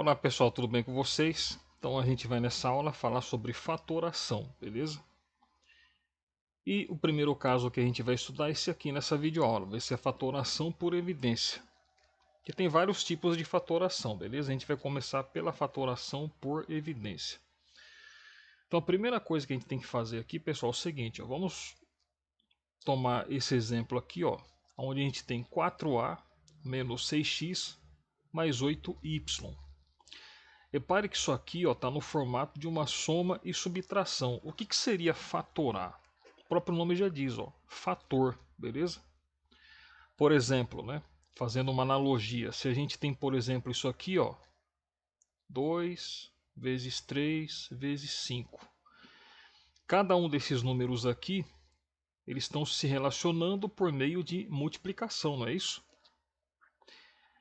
Olá pessoal, tudo bem com vocês? Então a gente vai nessa aula falar sobre fatoração, beleza? E o primeiro caso que a gente vai estudar é esse aqui nessa videoaula, vai ser a fatoração por evidência. Que tem vários tipos de fatoração, beleza? A gente vai começar pela fatoração por evidência. Então a primeira coisa que a gente tem que fazer aqui, pessoal, é o seguinte, ó, vamos tomar esse exemplo aqui, ó, onde a gente tem 4a menos 6x mais 8y. Repare que isso aqui está no formato de uma soma e subtração. O que seria fatorar? O próprio nome já diz, ó, fator, beleza? Por exemplo, né, fazendo uma analogia, se a gente tem, por exemplo, isso aqui, ó, 2 vezes 3 vezes 5. Cada um desses números aqui, eles estão se relacionando por meio de multiplicação, não é isso?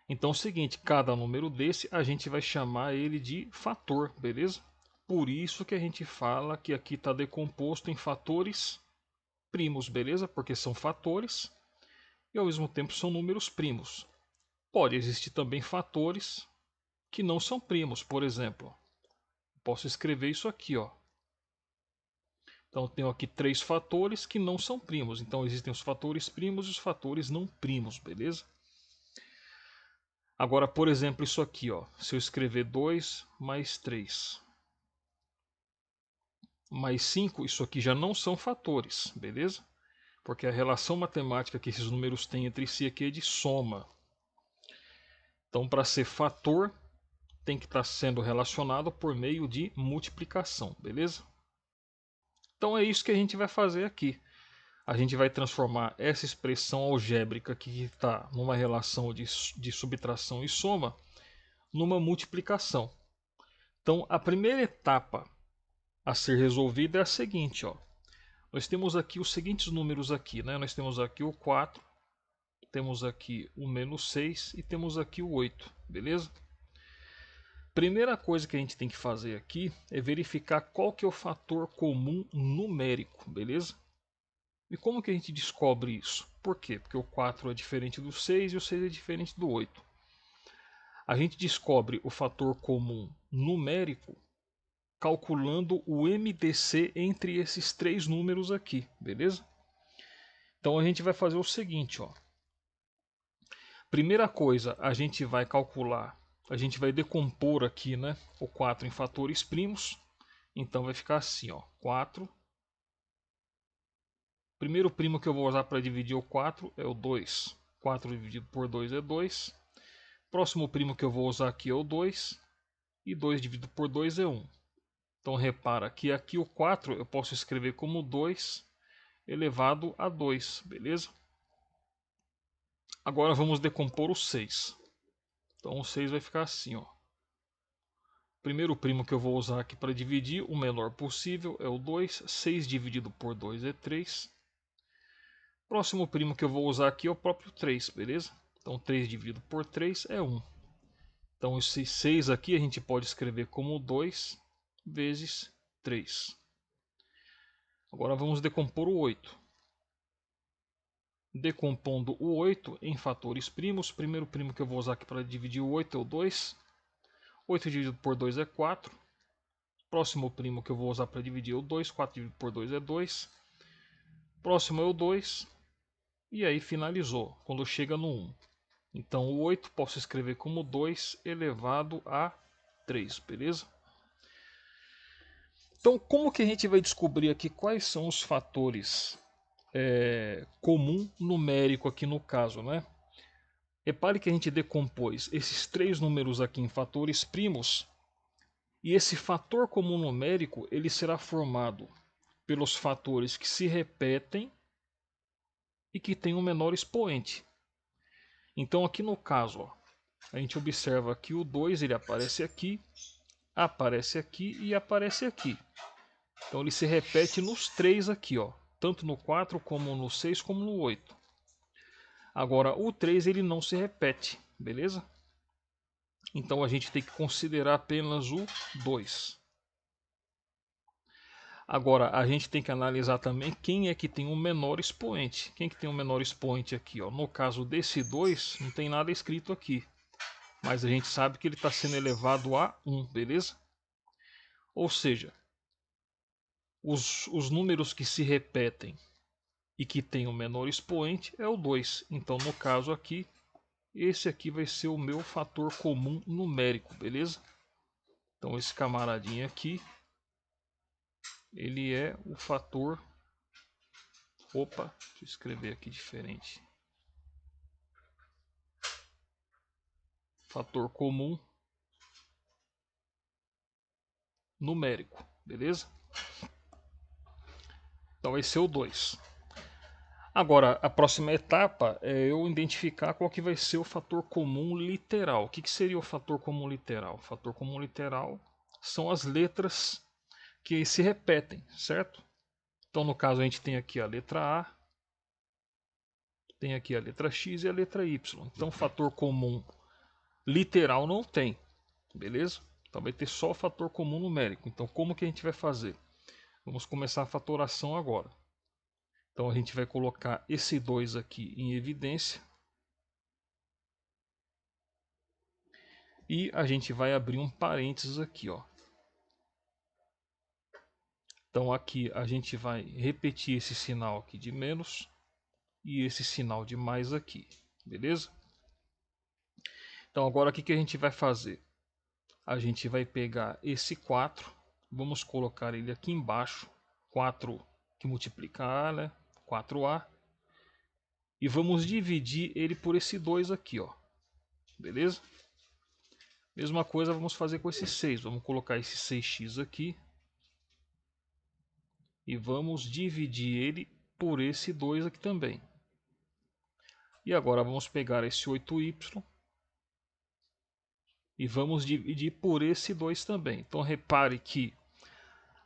Então é o seguinte, cada número desse a gente vai chamar ele de fator, beleza? Por isso que a gente fala que aqui está decomposto em fatores primos, beleza? Porque são fatores e ao mesmo tempo são números primos. Pode existir também fatores que não são primos, por exemplo. Posso escrever isso aqui, ó. Então eu tenho aqui 3 fatores que não são primos. Então existem os fatores primos e os fatores não primos, beleza? Agora, por exemplo, isso aqui, ó. Se eu escrever 2 mais 3 mais 5, isso aqui já não são fatores, beleza? Porque a relação matemática que esses números têm entre si aqui é de soma. Então, para ser fator, tem que estar sendo relacionado por meio de multiplicação, beleza? Então é isso que a gente vai fazer aqui. A gente vai transformar essa expressão algébrica que está numa relação de subtração e soma numa multiplicação. Então, a primeira etapa a ser resolvida é a seguinte, ó. Nós temos aqui os seguintes números aqui, né? Nós temos aqui o 4, temos aqui o menos 6 e temos aqui o 8, beleza? Primeira coisa que a gente tem que fazer aqui é verificar qual que é o fator comum numérico, beleza? E como que a gente descobre isso? Por quê? Porque o 4 é diferente do 6 e o 6 é diferente do 8. A gente descobre o fator comum numérico calculando o MDC entre esses três números aqui, beleza? Então a gente vai fazer o seguinte, ó. Primeira coisa, a gente vai calcular, a gente vai decompor aqui, né, o 4 em fatores primos. Então vai ficar assim, ó, 4. Primeiro primo que eu vou usar para dividir o 4 é o 2. 4 dividido por 2 é 2. Próximo primo que eu vou usar aqui é o 2. E 2 dividido por 2 é 1. Então repara que aqui o 4 eu posso escrever como 2 elevado a 2, beleza? Agora vamos decompor o 6. Então o 6 vai ficar assim, ó. Primeiro primo que eu vou usar aqui para dividir, o menor possível, é o 2. 6 dividido por 2 é 3. Próximo primo que eu vou usar aqui é o próprio 3, beleza? Então 3 dividido por 3 é 1. Então esse 6 aqui a gente pode escrever como 2 vezes 3. Agora vamos decompor o 8. Decompondo o 8 em fatores primos, o primeiro primo que eu vou usar aqui para dividir o 8 é o 2. 8 dividido por 2 é 4. Próximo primo que eu vou usar para dividir é o 2. 4 dividido por 2 é 2. Próximo é o 2. E aí finalizou, quando chega no 1. Então o 8 posso escrever como 2 elevado a 3, beleza? Então como que a gente vai descobrir aqui quais são os fatores comum numérico aqui no caso, né? Repare que a gente decompôs esses três números aqui em fatores primos. E esse fator comum numérico ele será formado pelos fatores que se repetem e que têm um menor expoente. Então aqui no caso, ó, a gente observa que o 2 ele aparece aqui e aparece aqui. Então ele se repete nos três aqui, ó, tanto no 4 como no 6 como no 8. Agora o 3 ele não se repete, beleza? Então a gente tem que considerar apenas o 2. Agora a gente tem que analisar também quem é que tem o menor expoente. Quem que tem o menor expoente aqui? Ó? No caso desse 2, não tem nada escrito aqui. mas a gente sabe que ele está sendo elevado a 1, beleza? Ou seja, os números que se repetem e que tem o menor expoente é o 2. Então, no caso aqui, esse aqui vai ser o meu fator comum numérico, beleza? Então, esse camaradinho aqui, ele é o fator... Opa, deixa eu escrever aqui diferente. Fator comum numérico, beleza? Então vai ser o 2. Agora, a próxima etapa é eu identificar qual que vai ser o fator comum literal. O que seria o fator comum literal? O fator comum literal são as letras que se repetem, certo? Então, no caso, a gente tem aqui a letra A, tem aqui a letra X e a letra Y. Então, fator comum literal não tem, beleza? Então, vai ter só o fator comum numérico. Então, como que a gente vai fazer? Vamos começar a fatoração agora. Então, a gente vai colocar esse 2 aqui em evidência. E a gente vai abrir um parênteses aqui, ó. Então aqui a gente vai repetir esse sinal aqui de menos e esse sinal de mais aqui, beleza? Então agora o que a gente vai fazer? A gente vai pegar esse 4, vamos colocar ele aqui embaixo, 4 que multiplica A, né? 4A. E vamos dividir ele por esse 2 aqui, ó. Beleza? Mesma coisa vamos fazer com esse 6. Vamos colocar esse 6x aqui. E vamos dividir ele por esse 2 aqui também. E agora vamos pegar esse 8y e vamos dividir por esse 2 também. Então repare que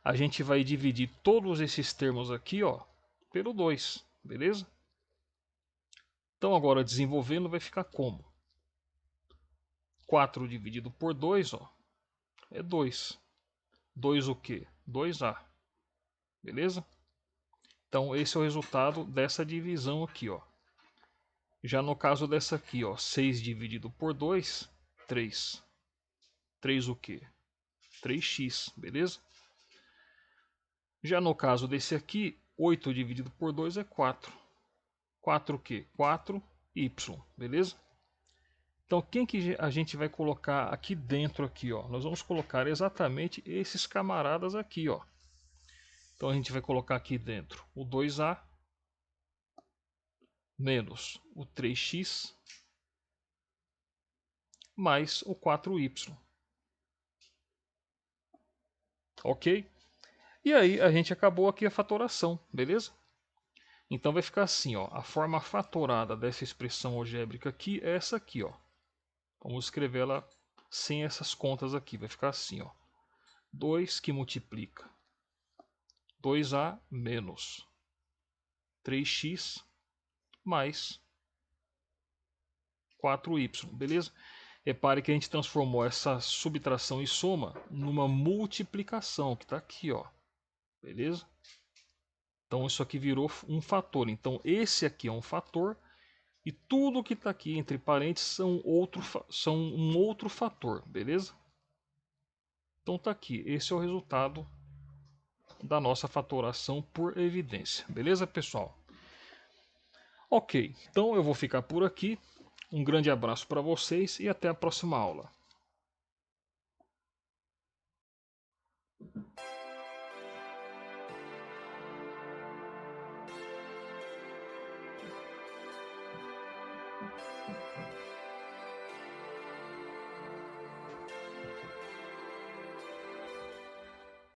a gente vai dividir todos esses termos aqui, ó, pelo 2, beleza? Então agora desenvolvendo vai ficar como? 4 dividido por 2, ó, é 2. 2 o quê? 2A, beleza? Então esse é o resultado dessa divisão aqui, ó. Já no caso dessa aqui, ó, 6 dividido por 2, 3. 3 o quê? 3x, beleza? Já no caso desse aqui, 8 dividido por 2 é 4. 4 o quê? 4y, beleza? Então, quem que a gente vai colocar aqui dentro aqui, ó? Nós vamos colocar exatamente esses camaradas aqui, ó. Então, a gente vai colocar aqui dentro o 2A menos o 3x mais o 4y. Ok? E aí, a gente acabou aqui a fatoração, beleza? Então, vai ficar assim, ó. A forma fatorada dessa expressão algébrica aqui é essa aqui, ó. Vamos escrevê-la sem essas contas aqui. Vai ficar assim, ó. 2 que multiplica 2A menos 3x mais 4y, beleza? Repare que a gente transformou essa subtração e soma numa multiplicação, que está aqui, ó. Beleza? Então isso aqui virou um fator. Então esse aqui é um fator e tudo que está aqui entre parênteses são um outro fator, beleza? Então tá aqui, esse é o resultado da nossa fatoração por evidência. Beleza, pessoal? Ok, então eu vou ficar por aqui. Um grande abraço para vocês e até a próxima aula.